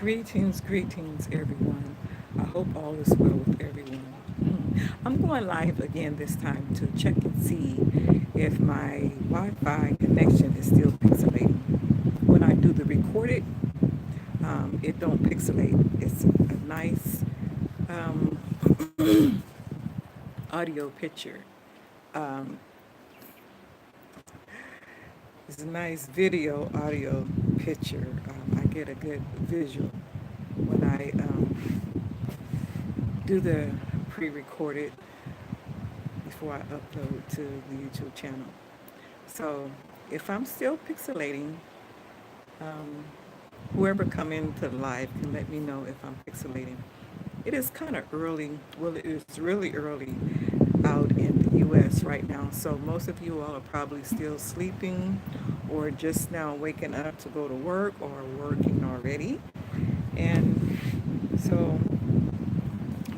Greetings, everyone. I hope all is well with everyone. I'm going live again this time to check and see if my Wi-Fi connection is still pixelating. When I do the recorded, it don't pixelate. It's a nice um, audio picture. Um, it's a nice video, audio picture. I get a good visual when I do the pre-recorded before I upload to the YouTube channel. So if I'm still pixelating, um, whoever come into the live can let me know if I'm pixelating. It is kind of early. Well, it is really early out in the U.S. right now. So most of you all are probably still sleeping or just now waking up to go to work or working already. And so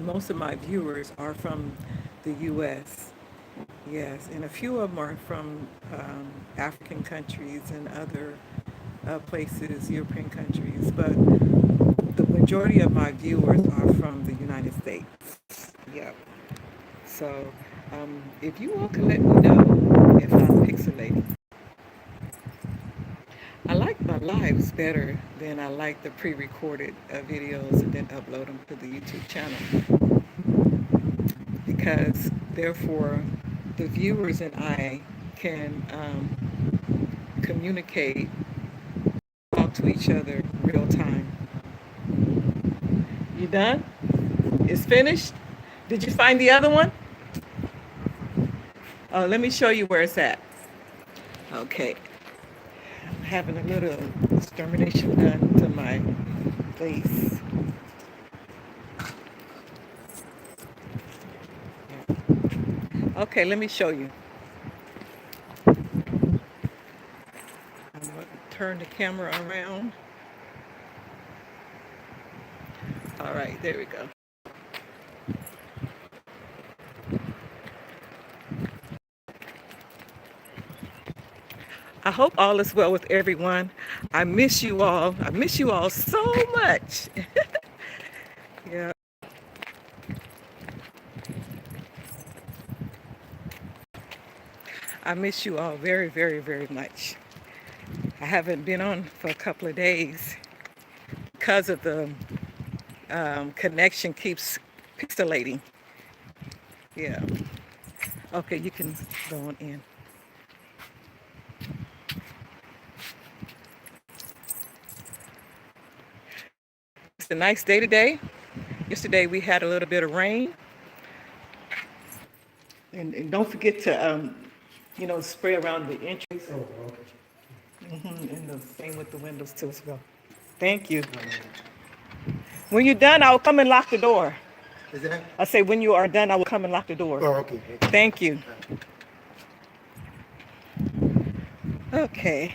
most of my viewers are from the U.S. Yes, and a few of them are from African countries and other places, European countries, but the majority of my viewers are from the United States. Yep. So if you all can let me know if I'm pixelating. I like my lives better than I like the pre-recorded videos and then upload them to the YouTube channel because therefore the viewers and I can communicate, talk to each other real time. You done? It's finished? Did you find the other one? Oh, let me show you where it's at. Okay. I'm having a little extermination done to my face. Okay, let me show you. I'm going to turn the camera around. All right, there we go. I hope all is well with everyone. I miss you all. I miss you all so much. Yeah. I miss you all very, very, very much. I haven't been on for a couple of days because of the connection keeps pixelating. Yeah. Okay, you can go on in. It's a nice day today. Yesterday we had a little bit of rain. And don't forget to, spray around the entries. And the same with the windows too as well. Thank you. When you're done, I'll come and lock the door. Is that? I say when you are done, I will come and lock the door. Oh, okay. Thank you. Okay.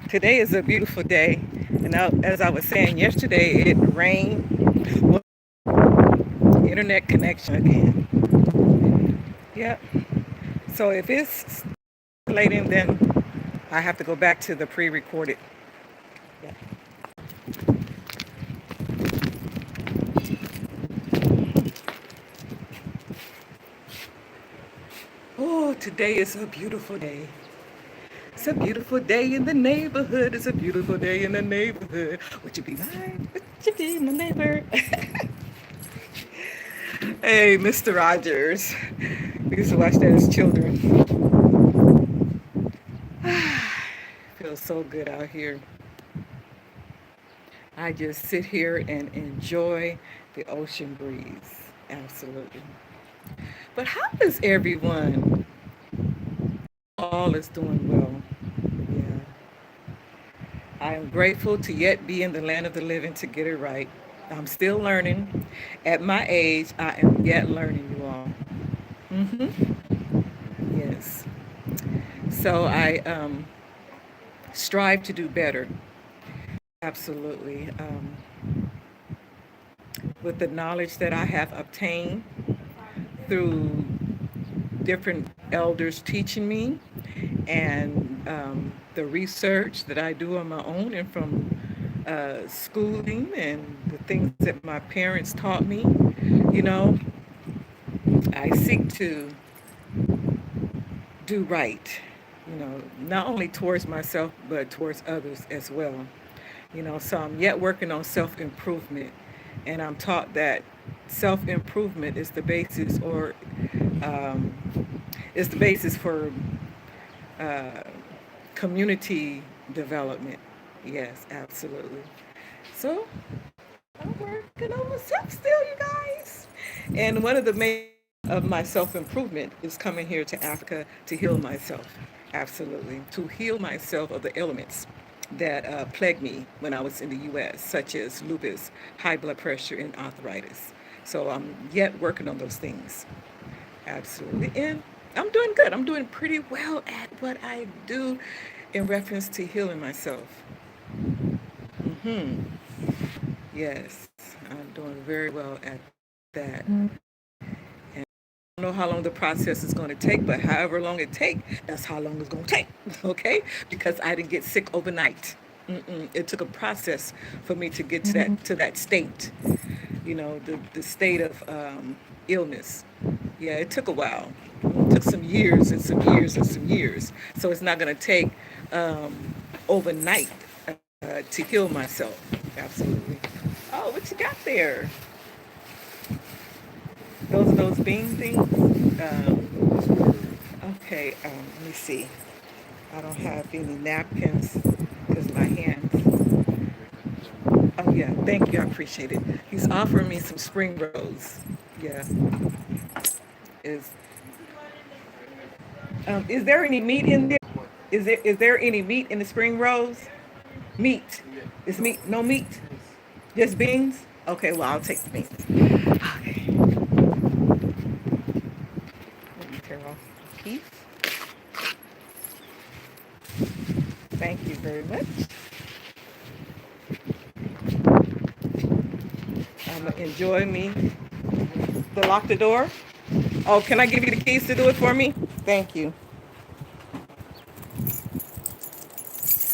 Today is a beautiful day. And as I was saying yesterday, it rained. Well, internet connection again. Yep. So if it's pixelating, then I have to go back to the pre-recorded. Yeah. Oh, today is a beautiful day. It's a beautiful day in the neighborhood. It's a beautiful day in the neighborhood. Would you be mine? Would you be my neighbor? Hey, Mr. Rogers. We used to watch that as children. Feels so good out here. I just sit here and enjoy the ocean breeze. Absolutely. But how is everyone? All is doing well. Yeah. I am grateful to yet be in the land of the living to get it right. I'm still learning. At my age, I am yet learning, you all. Yes. So I strive to do better. Absolutely. With the knowledge that I have obtained through different elders teaching me and the research that I do on my own and from schooling and the things that my parents taught me, you know, I seek to do right, not only towards myself, but towards others as well. So I'm yet working on self improvement. And I'm taught that self improvement is the basis, or um, is the basis for uh, community development. Yes, absolutely. So I'm working on myself still, you guys. And one of the main of my self improvement is coming here to Africa to heal myself. Absolutely. To heal myself of the ailments that plagued me when I was in the U.S., such as lupus, high blood pressure, and arthritis. So I'm yet working on those things. Absolutely. And I'm doing good. I'm doing pretty well at what I do in reference to healing myself. Hmm. Yes, I'm doing very well at that. And I don't know how long the process is going to take, but however long it takes, that's how long it's going to take. Okay? Because I didn't get sick overnight. It took a process for me to get to that state. The state of illness. Yeah, it took a while. It took some years and some years and some years. So it's not going to take overnight to heal myself. Absolutely. Oh, what you got there? Those bean things. Okay. Let me see. I don't have any napkins because my hands. Oh yeah, thank you. I appreciate it. He's offering me some spring rolls. Yeah. Is is there any meat in there? Is there any meat in the spring rolls? Meat. Is meat no meat? Just beans? Okay, well I'll take the beans. Okay. Let me tear off a piece. Thank you very much. Enjoy me. To lock the door? Oh, can I give you the keys to do it for me? Thank you.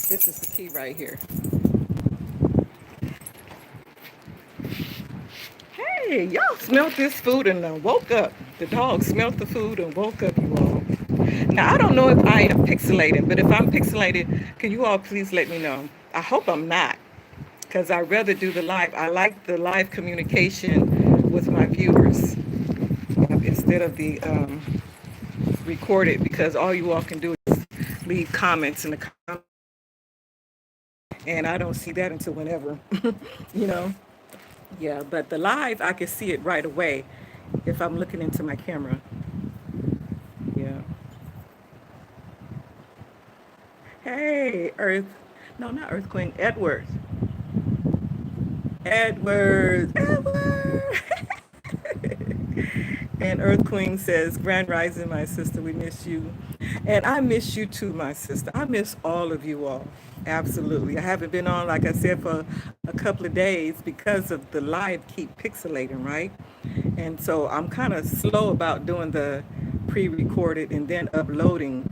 This is the key right here. Hey, y'all smelt this food and woke up. The dog smelt the food and woke up, you all. Now, I don't know if I am pixelated, but if I'm pixelated, can you all please let me know? I hope I'm not, because I'd rather do the live. I like the live communication with my viewers instead of the recorded, because all you all can do is leave comments in the comments, and I don't see that until whenever, you know. Yeah, but the live, I can see it right away if I'm looking into my camera. Yeah. Hey, Earth. No, not Earth Queen. Edward. Edward. Edward. And Earth Queen says, Grand Rising, my sister, we miss you. And I miss you too, my sister. I miss all of you all. Absolutely. I haven't been on, like I said, for a couple of days because of the live keep pixelating, right? And so I'm kind of slow about doing the pre-recorded and then uploading.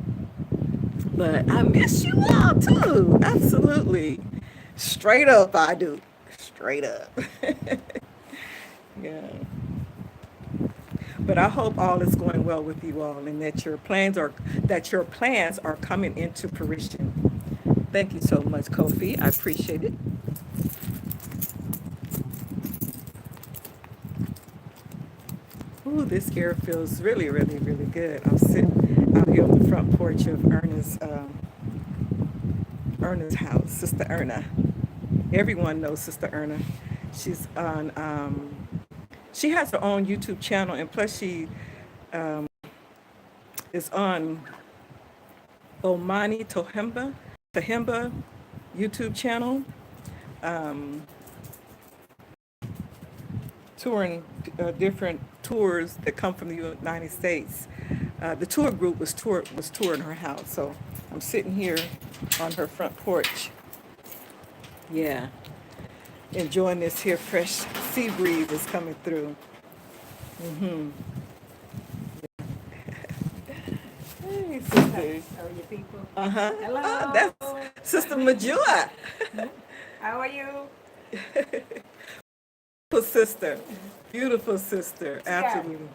But I miss you all too. Absolutely. Straight up, I do. Straight up. Yeah. But I hope all is going well with you all and that your plans are coming into fruition. Thank you so much, Kofi. I appreciate it. Ooh, this air feels really, really, really good. I'm sitting out here on the front porch of Erna's house, Sister Erna. Everyone knows Sister Erna. She's on. She has her own YouTube channel, and plus she is on Omani Tohemba YouTube channel, um, touring different tours that come from the United States. The tour group was touring her house, so I'm sitting here on her front porch. Yeah, enjoying this here fresh sea breeze that's coming through. Hmm. Hey, sisters. How are you people? Uh huh. Hello. That's Sister Majua. How are you? Sister, beautiful sister, What you got? absolutely.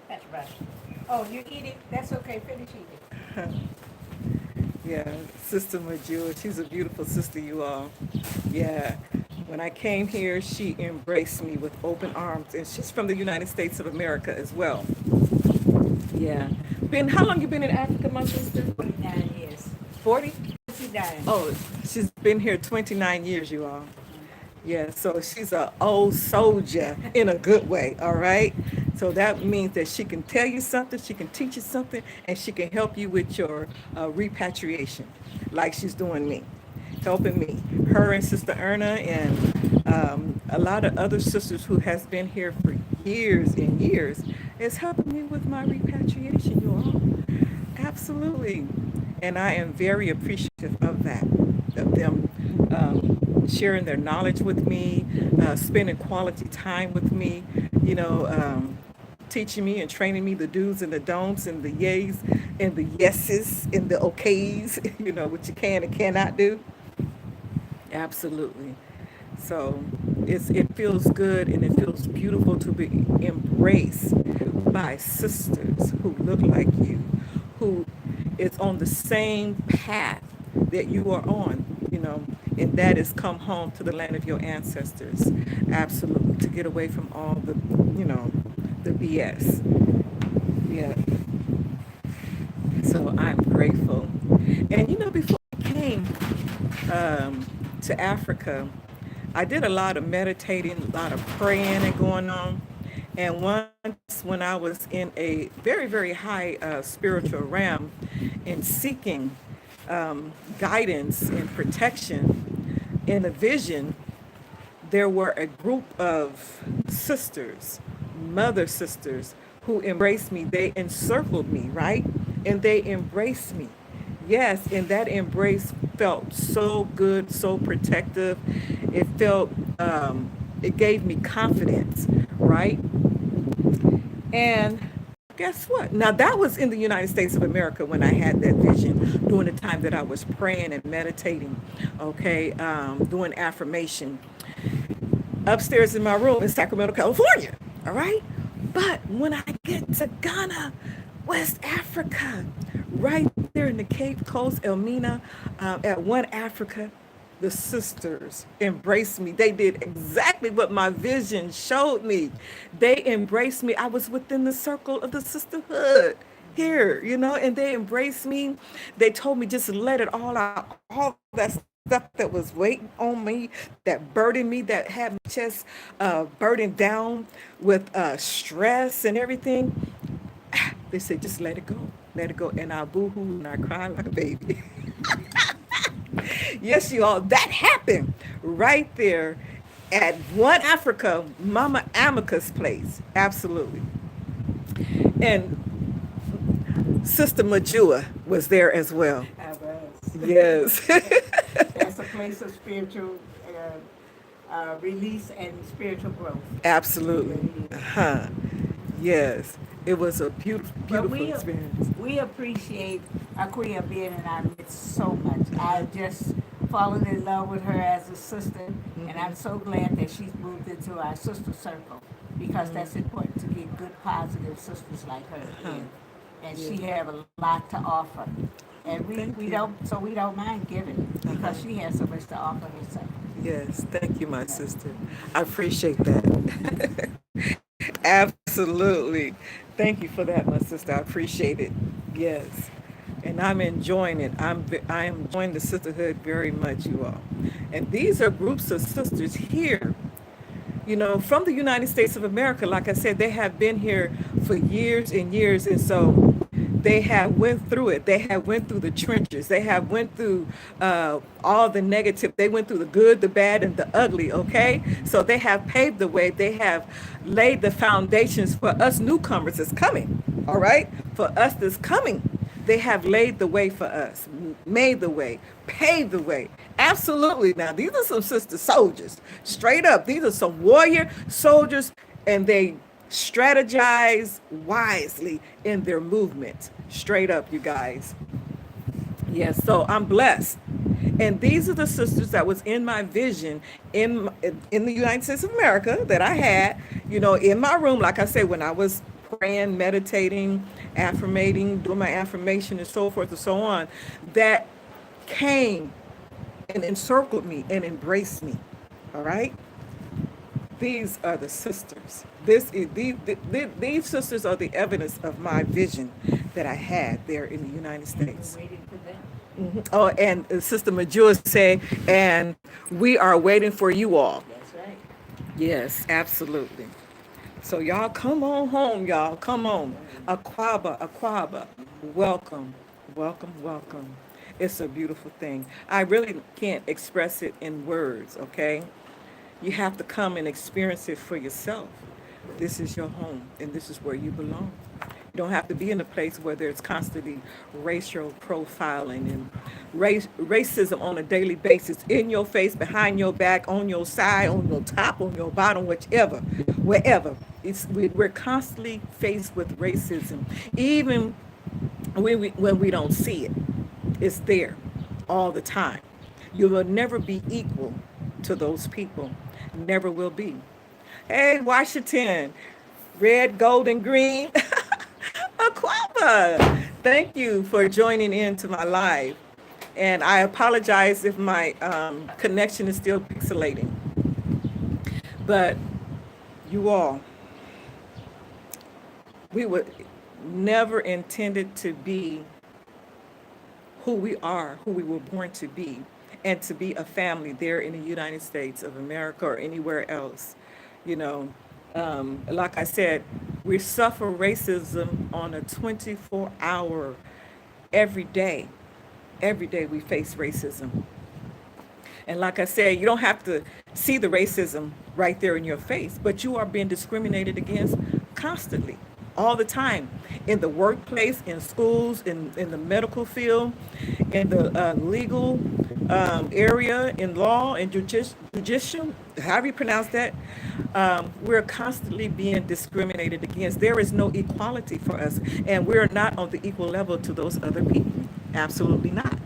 That's right. Oh, you eating? That's okay. Finish eating. Yeah, Sister Majua, she's a beautiful sister, you all. Yeah, when I came here, she embraced me with open arms, and she's from the United States of America as well. Yeah. How long you been in Africa, my sister? 49 years. 40? 49. Oh, she's been here 29 years, you all. Yeah, so she's a old soldier in a good way, all right? So that means that she can tell you something, she can teach you something, and she can help you with your repatriation, like she's doing me, helping me. Her and Sister Erna and a lot of other sisters who has been here for years and years is helping me with my repatriation, you all. Absolutely. And I am very appreciative of that, of them sharing their knowledge with me, spending quality time with me, you know, teaching me and training me the do's and the don'ts and the yays and the yeses and the okays, you know, what you can and cannot do. Absolutely. So it feels good and it feels beautiful to be embraced by sisters who look like you, who is on the same path that you are on, you know, and that is come home to the land of your ancestors. Absolutely. To get away from all the, you know, the BS. Yeah. So I'm grateful. And you know, before I came to Africa, I did a lot of meditating, a lot of praying and going on. And once when I was in a very, very high spiritual realm in seeking guidance and protection in a vision, there were a group of sisters, mother sisters, who embraced me. They encircled me, right? And they embraced me. Yes, and that embrace felt so good, so protective. It felt, it gave me confidence, right? And guess what? Now, that was in the United States of America when I had that vision during the time that I was praying and meditating, okay, doing affirmation upstairs in my room in Sacramento, California. All right. But when I get to Ghana, West Africa, right there in the Cape Coast, Elmina, at One Africa, the sisters embraced me. They did exactly what my vision showed me. They embraced me. I was within the circle of the sisterhood here, you know, and they embraced me. They told me just let it all out, all that stuff that was weighing on me, that burdened me, that had my chest burdened down with stress and everything. They said, just let it go, let it go. And I boo-hoo and I cried like a baby. Yes, you all, that happened right there at One Africa, Mama Amica's place. Absolutely. And Sister Majua was there as well. I was. Yes. That's a place of spiritual release and spiritual growth. It Absolutely. really is. Huh. Yes. It was a beautiful, But beautiful experience. we appreciate Akuya being in our midst so much. I just fallen in love with her as a sister, and I'm so glad that she's moved into our sister circle because that's important to get good, positive sisters like her in. And Yeah. she have a lot to offer. And Thank we you. don't mind giving because she has so much to offer herself. Yes. Thank you, my Yeah. sister. I appreciate that. Absolutely. Thank you for that, my sister. I appreciate it. Yes. And I'm enjoying it. I am enjoying the sisterhood very much, you all. And these are groups of sisters here, you know, from the United States of America. Like I said, they have been here for years and years, and so they have went through it. They have went through the trenches. They have went through all the negative. They went through the good, the bad, and the ugly. Okay, so they have paved the way. They have laid the foundations for us newcomers that's coming. All right, for us that's coming. They have laid the way for us, made the way, paved the way. Absolutely. Now, these are some sister soldiers. Straight up. These are some warrior soldiers, and they strategize wisely in their movement. Straight up, you guys. Yes, so I'm blessed. And these are the sisters that was in my vision in the United States of America that I had, in my room, like I said, when I was praying, meditating, affirmating, doing my affirmation and so forth and so on, that came and encircled me and embraced me. All right? These are the sisters. These sisters are the evidence of my vision that I had there in the United States. We're waiting for them. Oh, and Sister Majua say, and we are waiting for you all. That's right. Yes, absolutely. So y'all come on home, y'all. Come on. Aquaba, Aquaba. Welcome, welcome, welcome. It's a beautiful thing. I really can't express it in words, okay? You have to come and experience it for yourself. This is your home, and this is where you belong. You don't have to be in a place where there's constantly racial profiling and racism on a daily basis, in your face, behind your back, on your side, on your top, on your bottom, whichever, wherever. We're constantly faced with racism, even when we don't see it. It's there all the time. You will never be equal to those people. Never will be. Hey, Washington, red, gold, and green. Aquaba, thank you for joining in to my live. And I apologize if my connection is still pixelating. But you all, we were never intended to be who we are, who we were born to be, and to be a family there in the United States of America or anywhere else. You know, like I said, we suffer racism on a 24-hour, every day. Every day we face racism. And like I said, you don't have to see the racism right there in your face, but you are being discriminated against constantly, all the time, in the workplace, in schools, in the medical field, in the legal area, in law and judicial, however you pronounce that. We're constantly being discriminated against. There is no equality for us, and we're not on the equal level to those other people. Absolutely not.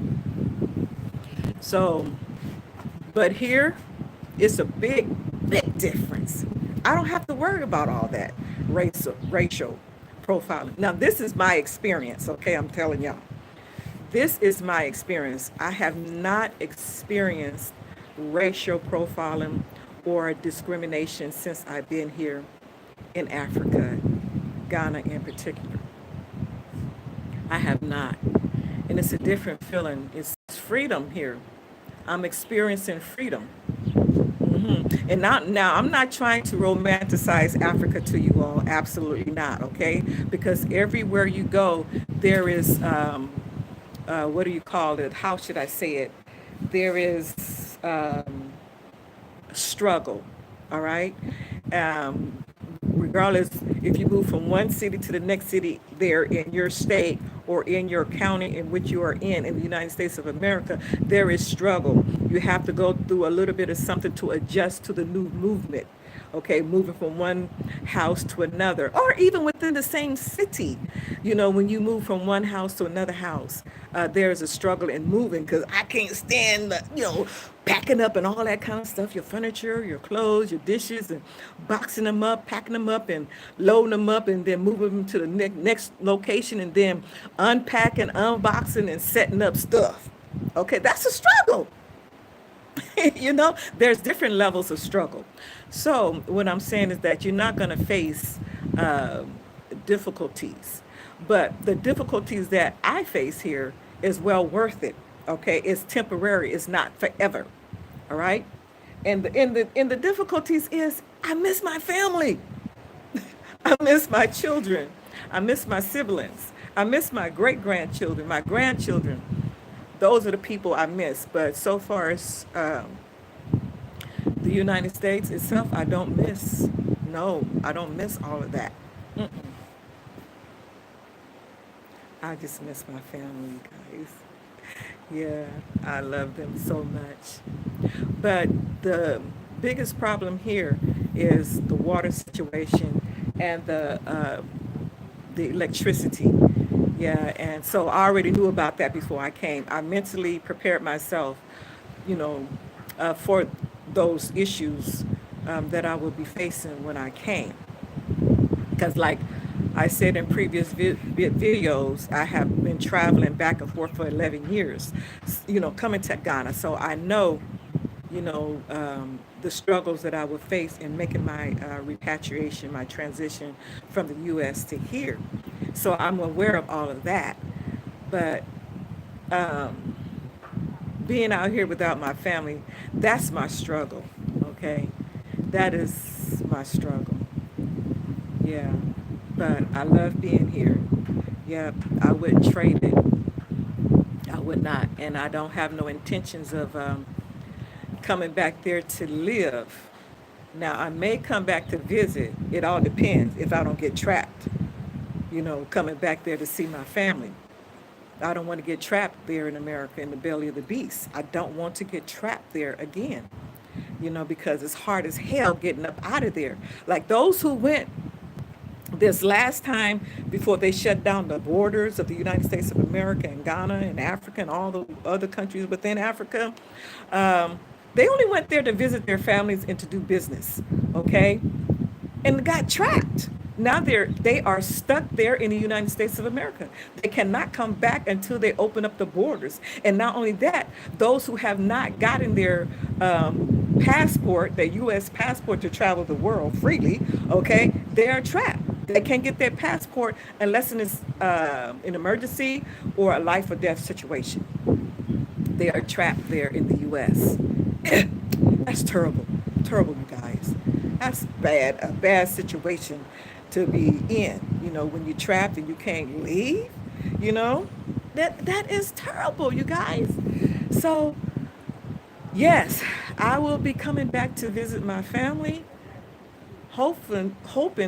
So, but here, it's a big difference. I don't have to worry about all that racial profiling. Now, this is my experience, okay? I'm telling y'all. This is my experience. I have not experienced racial profiling or discrimination since I've been here in Africa, Ghana in particular. I have not. And it's a different feeling. It's freedom here. I'm experiencing freedom. And now, I'm not trying to romanticize Africa to you all. Absolutely not, okay? Because everywhere you go, there is, what do you call it? How should I say it? There is struggle, all right? Regardless if you move from one city to the next city there in your state or in your county in which you are in the United States of America, there is struggle. You have to go through a little bit of something to adjust to the new movement. Okay, moving from one house to another, or even within the same city. You know, when you move from one house to another house, there's a struggle in moving, because I can't stand, packing up and all that kind of stuff, your furniture, your clothes, your dishes, and boxing them up, packing them up, and loading them up, and then moving them to the next location, and then unpacking, unboxing, and setting up stuff. Okay, that's a struggle. There's different levels of struggle. So what I'm saying is that you're not going to face difficulties, but the difficulties that I face here is well worth it. Okay, it's temporary. It's not forever. All right, and the difficulties is I miss my family. I miss my children. I miss my siblings. I miss my great grandchildren, my grandchildren. Those are the people I miss. But so far as the United States itself, I don't miss. No, I don't miss all of that. Mm-mm. I just miss my family, guys. Yeah, I love them so much. But the biggest problem here is the water situation and the electricity. Yeah, and so I already knew about that before I came. I mentally prepared myself, you know, for those issues that I would be facing when I came. Because, like I said in previous videos, I have been traveling back and forth for 11 years, coming to Ghana. So I know, the struggles that I would face in making my repatriation, my transition from the U.S. to here. So I'm aware of all of that. But um, being out here without my family, that's my struggle, okay? That is my struggle. Yeah. But I love being here. Yeah, I wouldn't trade it. I would not. And I don't have no intentions of coming back there to live. Now, I may come back to visit. It all depends if I don't get trapped, coming back there to see my family. I don't want to get trapped there in America in the belly of the beast. I don't want to get trapped there again, because it's hard as hell getting up out of there. Like those who went this last time before they shut down the borders of the United States of America and Ghana and Africa and all the other countries within Africa, um, they only went there to visit their families and to do business, okay? And got trapped. Now they are stuck there in the United States of America. They cannot come back until they open up the borders. And not only that, those who have not gotten their passport, their U.S. passport to travel the world freely, okay, they are trapped. They can't get their passport unless it's an emergency or a life or death situation. They are trapped there in the U.S. That's terrible. Terrible, you guys. That's bad, a bad situation to be in, when you're trapped and you can't leave, you know? That is terrible, you guys. So, yes, I will be coming back to visit my family, hoping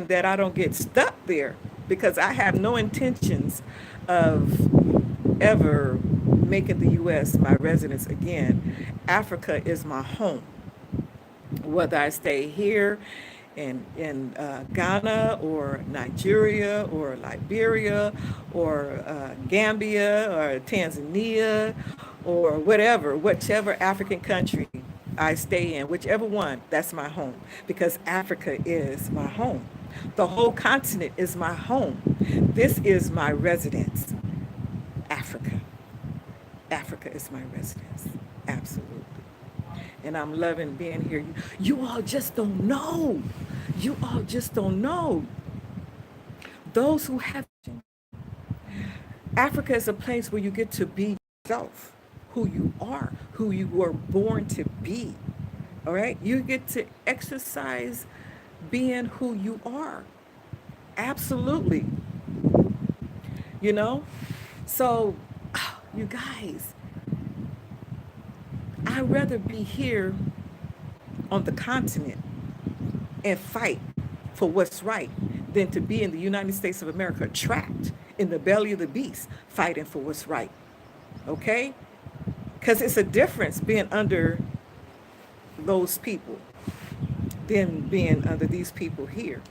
that I don't get stuck there because I have no intentions of ever making the U.S. my residence again. Africa is my home. Whether I stay here in Ghana or Nigeria or Liberia or Gambia or Tanzania or whatever, whichever African country I stay in, whichever one, that's my home because Africa is my home. The whole continent is my home. This is my residence. Africa. Africa is my residence. Absolutely. And I'm loving being here. You all just don't know. You all just don't know. Those who have Africa is a place where you get to be yourself, who you are, who you were born to be. All right? You get to exercise being who you are. Absolutely. You know? So, you guys, I'd rather be here on the continent and fight for what's right than to be in the United States of America trapped in the belly of the beast fighting for what's right. Okay? Because it's a difference being under those people than being under these people here.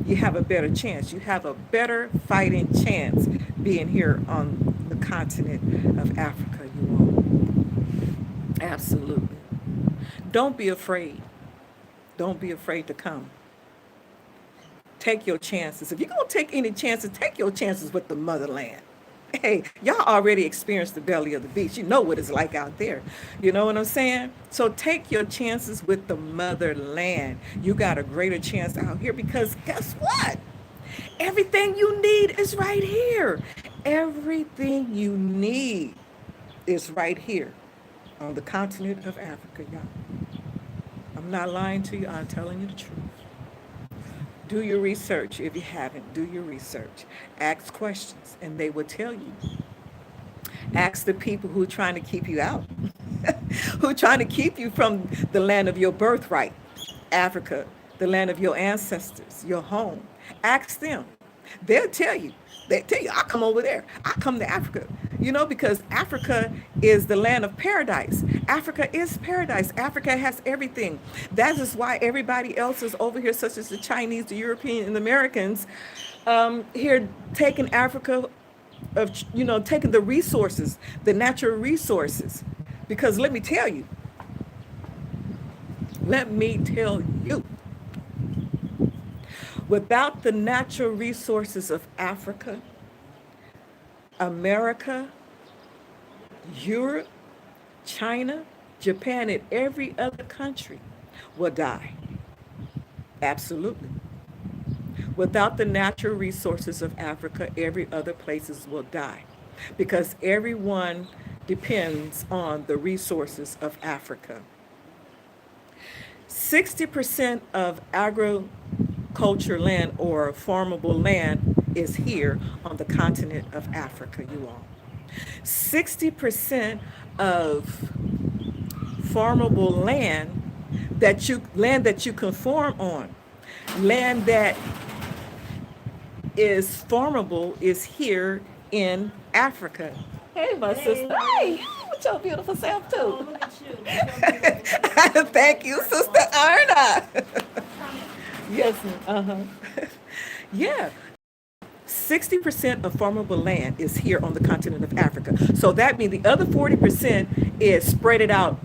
You have a better chance. You have a better fighting chance being here on the continent of Africa, you all. Absolutely. Don't be afraid. Don't be afraid to come. Take your chances. If you're going to take any chances, take your chances with the motherland. Hey, y'all already experienced the belly of the beast. You know what it's like out there. You know what I'm saying? So take your chances with the motherland. You got a greater chance out here because guess what? Everything you need is right here. Everything you need is right here on the continent of Africa, y'all. I'm not lying to you. I'm telling you the truth. Do your research if you haven't. Do your research. Ask questions, and they will tell you. Ask the people who are trying to keep you out, who are trying to keep you from the land of your birthright, Africa, the land of your ancestors, your home. Ask them. They'll tell you. They tell you, I come over there. I come to Africa. Because Africa is the land of paradise. Africa is paradise. Africa has everything. That is why everybody else is over here, such as the Chinese, the European, and the Americans, here taking Africa of, taking the resources, the natural resources. Because let me tell you, without the natural resources of Africa, America, Europe, China, Japan, and every other country will die. Absolutely. Without the natural resources of Africa, every other places will die because everyone depends on the resources of Africa. 60% of agriculture land or farmable land is here on the continent of Africa, you all. 60% of farmable land that you can farm on, land that is farmable is here in Africa. Hey, my sister. Hey, with your beautiful self too. Oh, look at you. With your beautiful Thank you, Sister Arna. Yes, uh-huh. Yeah, 60% of farmable land is here on the continent of Africa. So that means the other 40% is spread it out,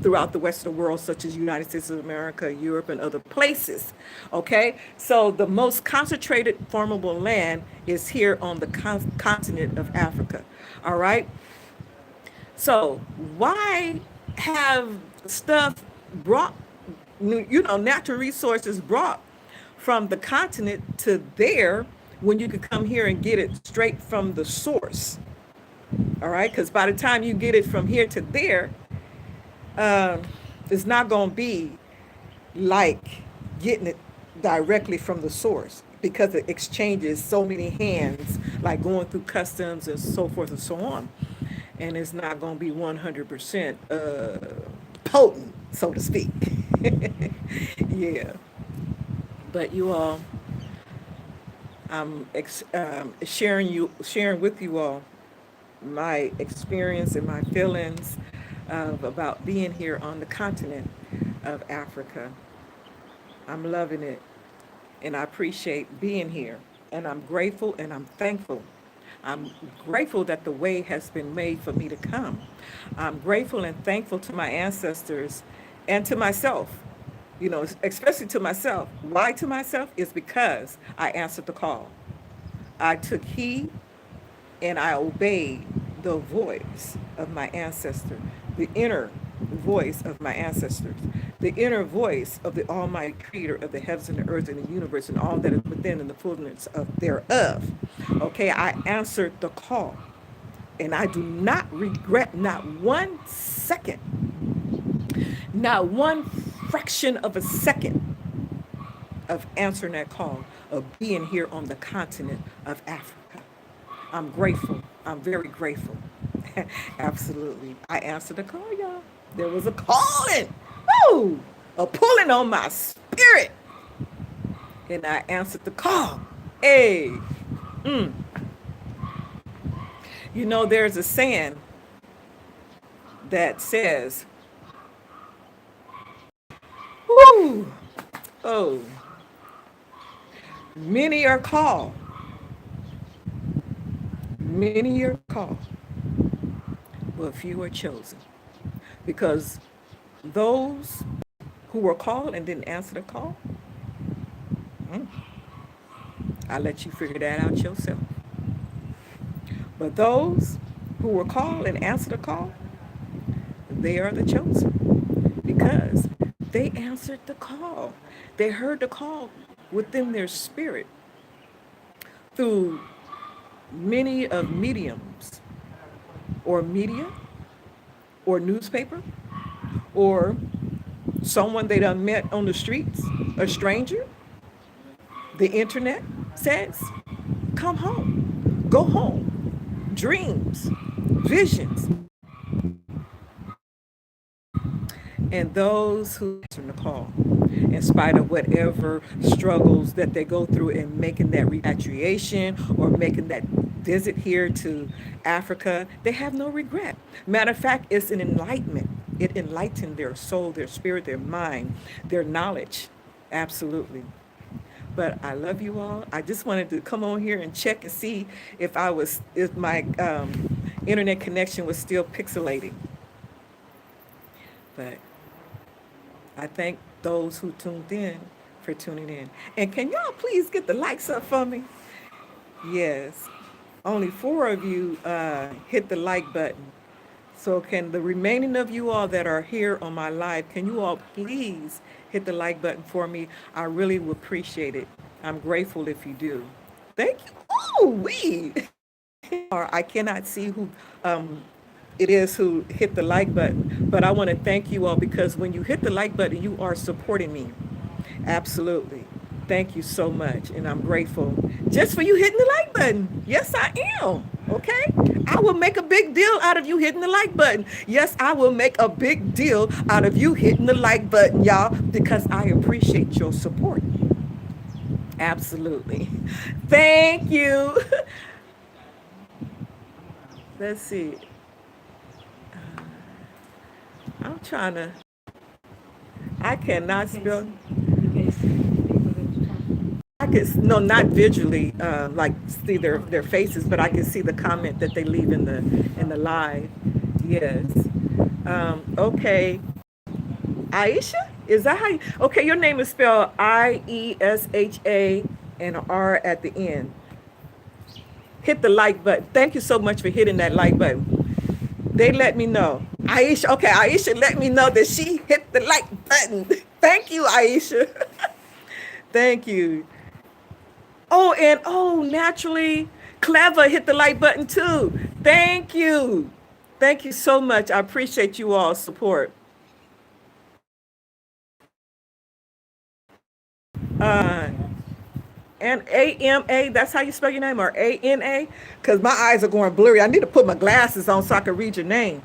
throughout the Western world, such as United States of America, Europe, and other places. Okay, so the most concentrated farmable land is here on the continent of Africa. All right. So why have stuff brought, natural resources brought from the continent to there when you could come here and get it straight from the source? All right, because by the time you get it from here to there, um, it's not going to be like getting it directly from the source because it exchanges so many hands, like going through customs and so forth and so on. And it's not going to be 100% potent, so to speak. Yeah. But you all, I'm sharing with you all my experience and my feelings about being here on the continent of Africa. I'm loving it, and I appreciate being here, and I'm grateful and I'm thankful. I'm grateful that the way has been made for me to come. I'm grateful and thankful to my ancestors and to myself, especially to myself. Why to myself? Is because I answered the call. I took heed and I obeyed the voice of my ancestor, the inner voice of my ancestors, the inner voice of the Almighty Creator of the heavens and the earth and the universe and all that is within and the fullness of thereof. Okay, I answered the call, and I do not regret not one second, not one fraction of a second of answering that call, of being here on the continent of Africa. I'm grateful. I'm very grateful. Absolutely. I answered the call, y'all. There was a calling. Woo! A pulling on my spirit. And I answered the call. Hey. Mm. There's a saying that says, whoo, oh, many are called. Many are called, but few are chosen. Because those who were called and didn't answer the call, mm, I'll let you figure that out yourself. But those who were called and answered the call, they are the chosen because they answered the call. They heard the call within their spirit through many of mediums or media or newspaper or someone they done met on the streets, a stranger. The internet says, come home, go home, dreams, visions. And those who answer the call, in spite of whatever struggles that they go through in making that repatriation or making that visit here to Africa, they have no regret. Matter of fact, it's an enlightenment. It enlightened their soul, their spirit, their mind, their knowledge. Absolutely. But I love you all. I just wanted to come on here and check and see if my internet connection was still pixelating. But I thank those who tuned in for tuning in. And can y'all please get the likes up for me? Yes. Only 4 of you hit the like button. So can the remaining of you all that are here on my live, can you all please hit the like button for me? I really would appreciate it. I'm grateful if you do. Thank you. Oh, we. Or I cannot see who it is who hit the like button, but I want to thank you all because when you hit the like button, you are supporting me. Absolutely. Thank you so much, and I'm grateful just for you hitting the like button. Yes, I am. Okay? I will make a big deal out of you hitting the like button. Yes, I will make a big deal out of you hitting the like button, y'all, because I appreciate your support. Absolutely. Thank you. Let's see. I'm trying to, I cannot spell. I can, no, not visually, like see their faces, but I can see the comment that they leave in the live. Yes. Okay. Aisha? Is that how you, okay, your name is spelled Iesha and an R at the end. Hit the like button. Thank you so much for hitting that like button. They let me know. Aisha, okay, Aisha let me know that she hit the like button. Thank you, Aisha. Thank you. Oh, and oh, naturally, Clever hit the like button too. Thank you. Thank you so much. I appreciate you all's support. Uh, and AMA, that's how you spell your name, or ANA? Because my eyes are going blurry. I need to put my glasses on so I can read your name.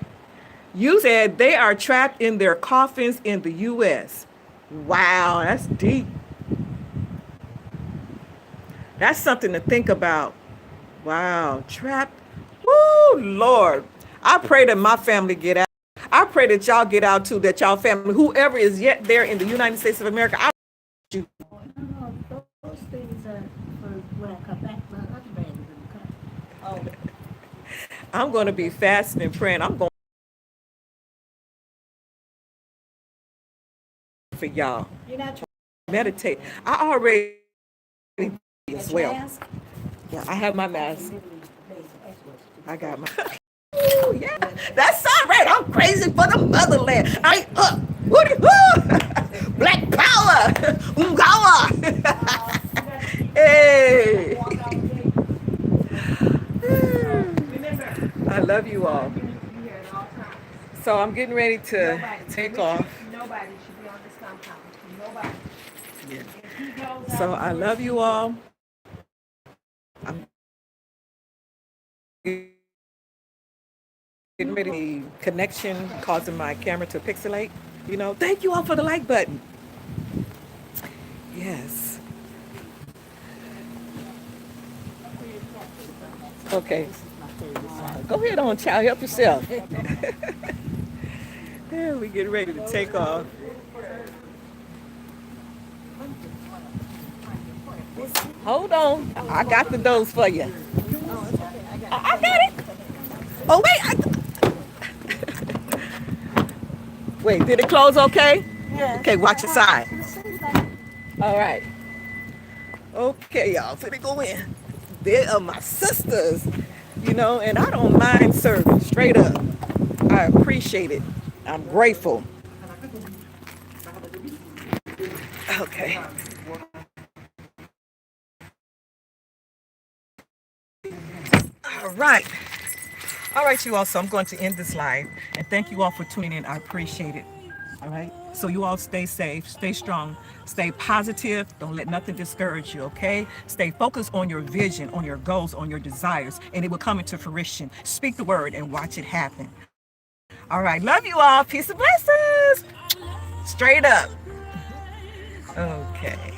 You said they are trapped in their coffins in the U.S. Wow, that's deep. That's something to think about. Wow, trapped. Woo, Lord. I pray that my family get out. I pray that y'all get out too, that y'all family, whoever is yet there in the United States of America, I you. No, those things are for when I come back. My other bag is in the car. Oh. I'm going to be fasting and praying. I'm going for y'all. You're not trying Meditate. I already to as well. mask? Yeah, I have my mask. I got my. Ooh, yeah, that's all right. I'm crazy for the motherland. I ain't up. Woody, woo! Black power. Ungawa. Hey. I love you all. So I'm getting ready to take off. Nobody should be on this compound. Nobody. Yeah. So I love you all. I'm getting ready to connection causing my camera to pixelate. You know, thank you all for the like button. Yes. Okay. Go ahead on, child. Help yourself. Yeah, we get ready to take off. Hold on. I got the dose for you. I got it. Oh, wait. Wait, did it close okay? Yeah. Okay, watch your side. All right. Okay, y'all. Finna go in. They are my sisters, you know, and I don't mind serving, straight up. I appreciate it. I'm grateful. Okay. All right. All right, you all. So I'm going to end this live. And thank you all for tuning in. I appreciate it. All right. So you all stay safe, stay strong, stay positive. Don't let nothing discourage you, okay? Stay focused on your vision, on your goals, on your desires, and it will come into fruition. Speak the word and watch it happen. All right. Love you all. Peace and blessings. Straight up. Okay.